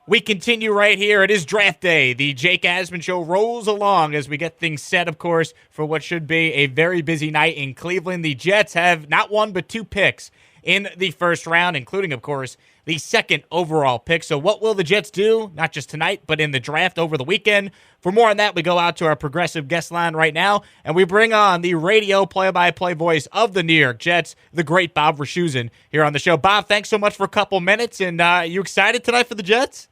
We continue right here. It is draft day. The Jake Asman Show rolls along as we get things set, of course, for what should be a very busy night in Cleveland. The Jets have not one but two picks in the first round, including, of course, the second overall pick. So what will the Jets do, not just tonight, but in the draft over the weekend? For more on that, we go out to our progressive guest line right now, and we bring on the radio play-by-play voice of the New York Jets, the great Bob Wischusen, here on the show. Bob, thanks so much for a couple minutes, and you excited tonight for the Jets?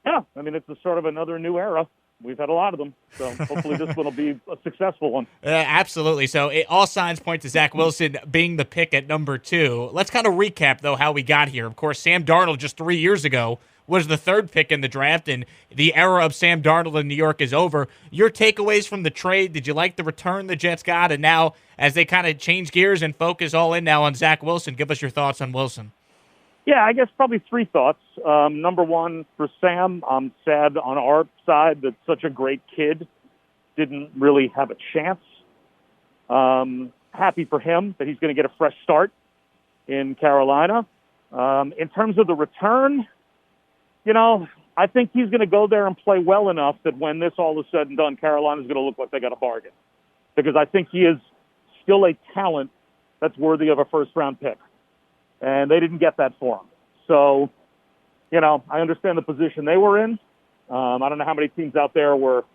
Yeah, I mean, it's a sort of another new era. We've had a lot of them, so hopefully this one will be a successful one. Absolutely. So all signs point to Zach Wilson being the pick at number 2. Let's kind of recap, though, how we got here. Of course, Sam Darnold just 3 years ago was the third pick in the draft, and the era of Sam Darnold in New York is over. Your takeaways from the trade, did you like the return the Jets got? And now, as they kind of change gears and focus all in now on Zach Wilson, give us your thoughts on Wilson. Yeah, I guess probably 3 thoughts. Number one, for Sam, I'm sad on our side that such a great kid didn't really have a chance. Happy for him that he's going to get a fresh start in Carolina. In terms of the return, I think he's going to go there and play well enough that when this all is said and done, Carolina's going to look like they got a bargain. Because I think he is still a talent that's worthy of a first-round pick. And they didn't get that for him. So, I understand the position they were in. I don't know how many teams out there were,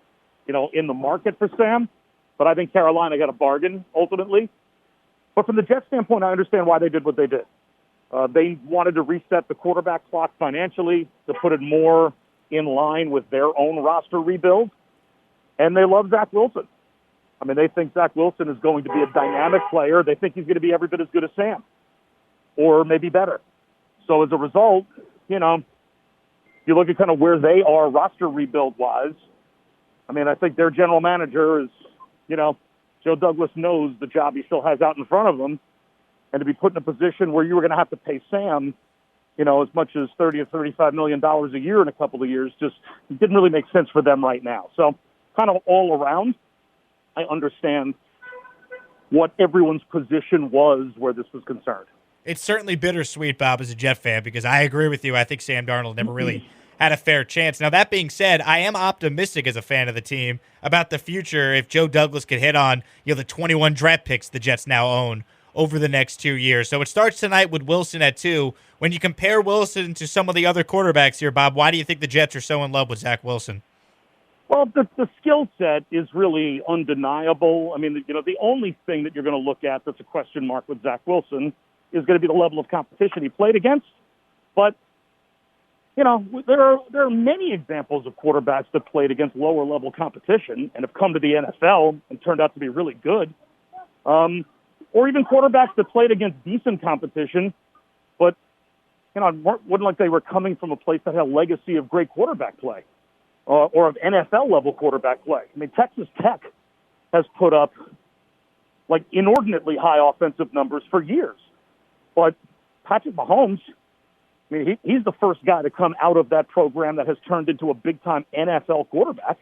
in the market for Sam, but I think Carolina got a bargain ultimately. But from the Jets standpoint, I understand why they did what they did. They wanted to reset the quarterback clock financially to put it more in line with their own roster rebuild. And they love Zach Wilson. I mean, they think Zach Wilson is going to be a dynamic player. They think he's going to be every bit as good as Sam, or maybe better. So as a result, you look at kind of where they are roster rebuild-wise. I mean, I think their general manager is, Joe Douglas knows the job he still has out in front of him. And to be put in a position where you were going to have to pay Sam, as much as $30 or $35 million a year in a couple of years, just didn't really make sense for them right now. So kind of all around, I understand what everyone's position was where this was concerned. It's certainly bittersweet, Bob, as a Jet fan, because I agree with you. I think Sam Darnold never really had a fair chance. Now, that being said, I am optimistic as a fan of the team about the future if Joe Douglas could hit on the 21 draft picks the Jets now own over the next 2 years. So it starts tonight with Wilson at 2. When you compare Wilson to some of the other quarterbacks here, Bob, why do you think the Jets are so in love with Zach Wilson? Well, the skill set is really undeniable. I mean, the only thing that you're going to look at that's a question mark with Zach Wilson is going to be the level of competition he played against. But, there are many examples of quarterbacks that played against lower-level competition and have come to the NFL and turned out to be really good. Or even quarterbacks that played against decent competition, but, wasn't like they were coming from a place that had a legacy of great quarterback play or of NFL-level quarterback play. I mean, Texas Tech has put up, inordinately high offensive numbers for years. But Patrick Mahomes, I mean, he's the first guy to come out of that program that has turned into a big-time NFL quarterback.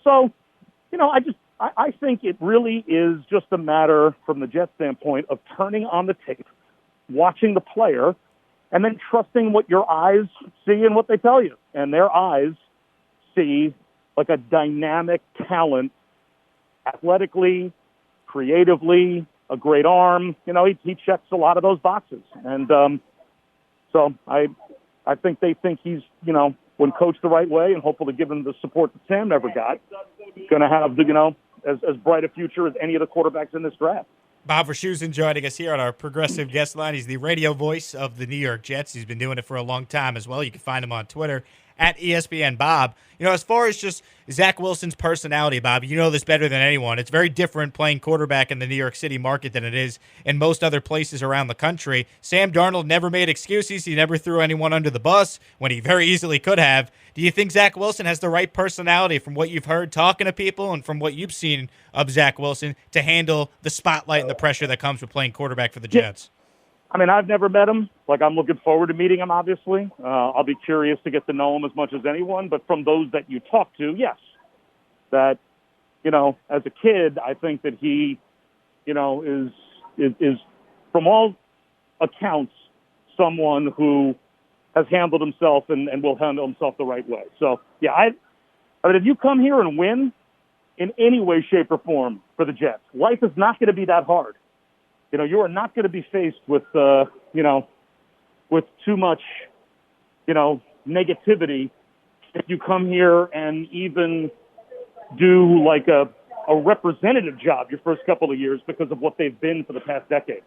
So, I think it really is just a matter, from the Jets standpoint, of turning on the tape, watching the player, and then trusting what your eyes see and what they tell you. And their eyes see a dynamic talent, athletically, creatively, a great arm. He checks a lot of those boxes. And so I think they think he's, when coached the right way and hopefully given the support that Sam never got, going to have, as bright a future as any of the quarterbacks in this draft. Bob Wischusen joining us here on our progressive guest line. He's the radio voice of the New York Jets. He's been doing it for a long time as well. You can find him on Twitter at ESPN Bob. As far as just Zach Wilson's personality, Bob, you know this better than anyone. It's very different playing quarterback in the New York City market than it is in most other places around the country. Sam Darnold never made excuses. He never threw anyone under the bus when he very easily could have. Do you think Zach Wilson has the right personality, from what you've heard talking to people and from what you've seen of Zach Wilson, to handle the spotlight and the pressure that comes with playing quarterback for the Jets? I mean, I've never met him. I'm looking forward to meeting him, obviously. I'll be curious to get to know him as much as anyone. But from those that you talk to, yes. That, as a kid, I think that he, is from all accounts, someone who has handled himself and will handle himself the right way. So, yeah, I mean, if you come here and win in any way, shape, or form for the Jets, life is not going to be that hard. You are not going to be faced with, with too much, negativity if you come here and even do like a representative job your first couple of years because of what they've been for the past decade.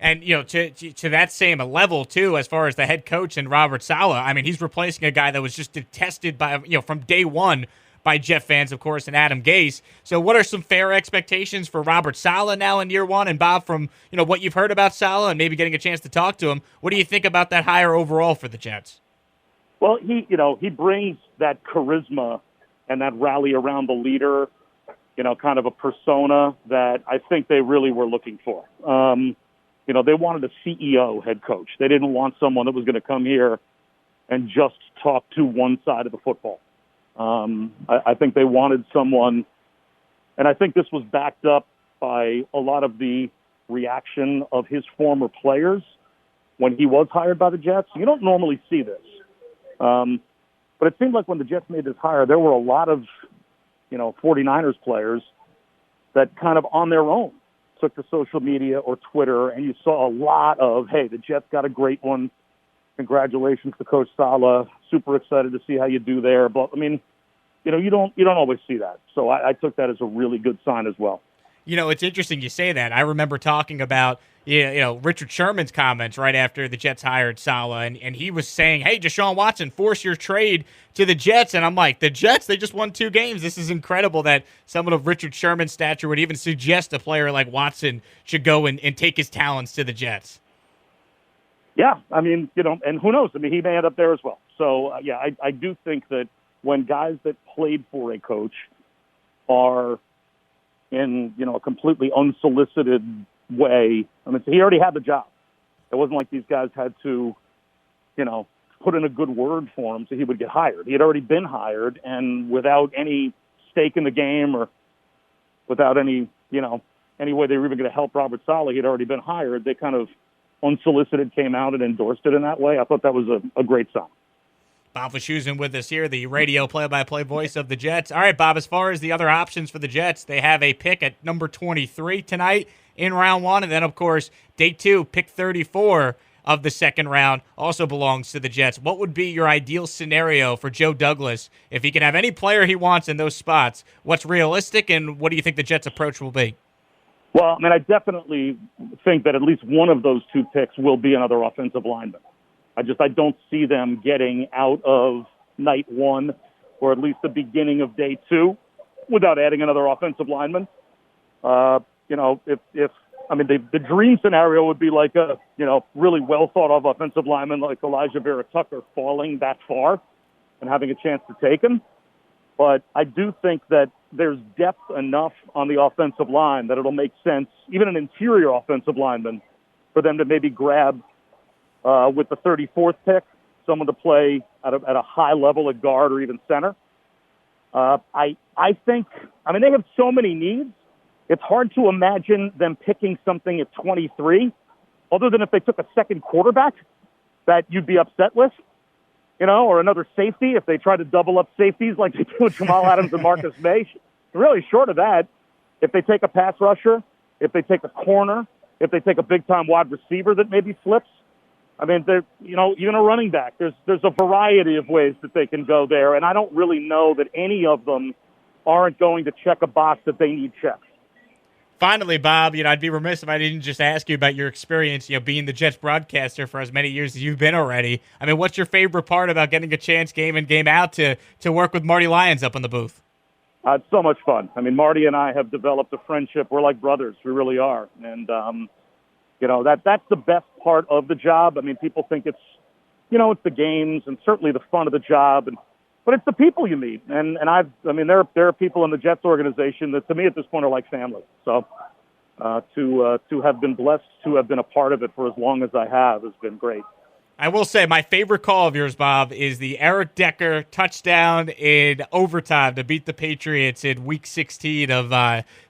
And, to that same level, too, as far as the head coach and Robert Saleh, I mean, he's replacing a guy that was just detested by, from day one by Jet fans, of course, and Adam Gase. So what are some fair expectations for Robert Saleh now in year one? And, Bob, from, what you've heard about Saleh and maybe getting a chance to talk to him, what do you think about that hire overall for the Jets? Well, he brings that charisma and that rally around the leader, kind of a persona that I think they really were looking for. They wanted a CEO head coach. They didn't want someone that was going to come here and just talk to one side of the football. I think they wanted someone, and I think this was backed up by a lot of the reaction of his former players when he was hired by the Jets. You don't normally see this. But it seemed like when the Jets made this hire, there were a lot of, 49ers players that kind of on their own took to social media or Twitter, and you saw a lot of, hey, the Jets got a great one. Congratulations to Coach Sala. Super excited to see how you do there. But, I mean, you don't always see that. So I took that as a really good sign as well. It's interesting you say that. I remember talking about, Richard Sherman's comments right after the Jets hired Sala, and he was saying, hey, Deshaun Watson, force your trade to the Jets. And I'm like, the Jets, they just won 2 games. This is incredible that someone of Richard Sherman's stature would even suggest a player like Watson should go and take his talents to the Jets. Yeah, I mean, and who knows? I mean, he may end up there as well. So, I do think that when guys that played for a coach are in, a completely unsolicited way, I mean, he already had the job. It wasn't like these guys had to, put in a good word for him so he would get hired. He had already been hired, and without any stake in the game or without any, any way they were even going to help Robert Saleh, he had already been hired. They kind of unsolicited came out and endorsed it in that way. I thought that was a great sign. Bob Wischusen with us here, the radio play-by-play voice of the Jets. All right, Bob, as far as the other options for the Jets, they have a pick at number 23 tonight in round 1, and then, of course, day 2, pick 34 of the second round also belongs to the Jets. What would be your ideal scenario for Joe Douglas if he can have any player he wants in those spots? What's realistic, and what do you think the Jets' approach will be? Well, I mean, I definitely think that at least one of those 2 picks will be another offensive lineman. I don't see them getting out of night 1 or at least the beginning of day 2 without adding another offensive lineman. The dream scenario would be like a, really well thought of offensive lineman like Elijah Vera Tucker falling that far and having a chance to take him. But I do think that there's depth enough on the offensive line that it'll make sense, even an interior offensive lineman, for them to maybe grab with the 34th pick, someone to play at a high level at guard or even center. I think they have so many needs. It's hard to imagine them picking something at 23, other than if they took a second quarterback that you'd be upset with, or another safety if they try to double up safeties like they do with Jamal Adams and Marcus May. Really short of that, if they take a pass rusher, if they take a corner, if they take a big-time wide receiver that maybe flips, they're, even a running back. There's a variety of ways that they can go there, and I don't really know that any of them aren't going to check a box that they need checked. Finally, Bob, I'd be remiss if I didn't just ask you about your experience, being the Jets broadcaster for as many years as you've been already. What's your favorite part about getting a chance game in, game out to work with Marty Lyons up in the booth? It's so much fun. Marty and I have developed a friendship. We're like brothers. We really are. And, that's the best part of the job. People think it's, it's the games and certainly the fun of the job, but it's the people you meet. And there are people in the Jets organization that to me at this point are like family. So to have been blessed to have been a part of it for as long as I have has been great. I will say my favorite call of yours, Bob, is the Eric Decker touchdown in overtime to beat the Patriots in Week 16 of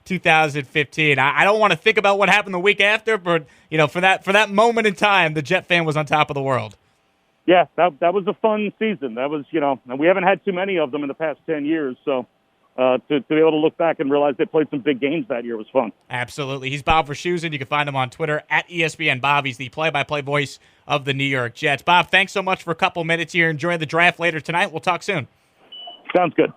2015. I don't want to think about what happened the week after, but for that moment in time, the Jet fan was on top of the world. Yeah, that was a fun season. That was, and we haven't had too many of them in the past 10 years. So to be able to look back and realize they played some big games that year was fun. Absolutely. He's Bob Wischusen. You can find him on Twitter at ESPN Bob. He's the play-by-play voice of the New York Jets. Bob, thanks so much for a couple minutes here. Enjoy the draft later tonight. We'll talk soon. Sounds good.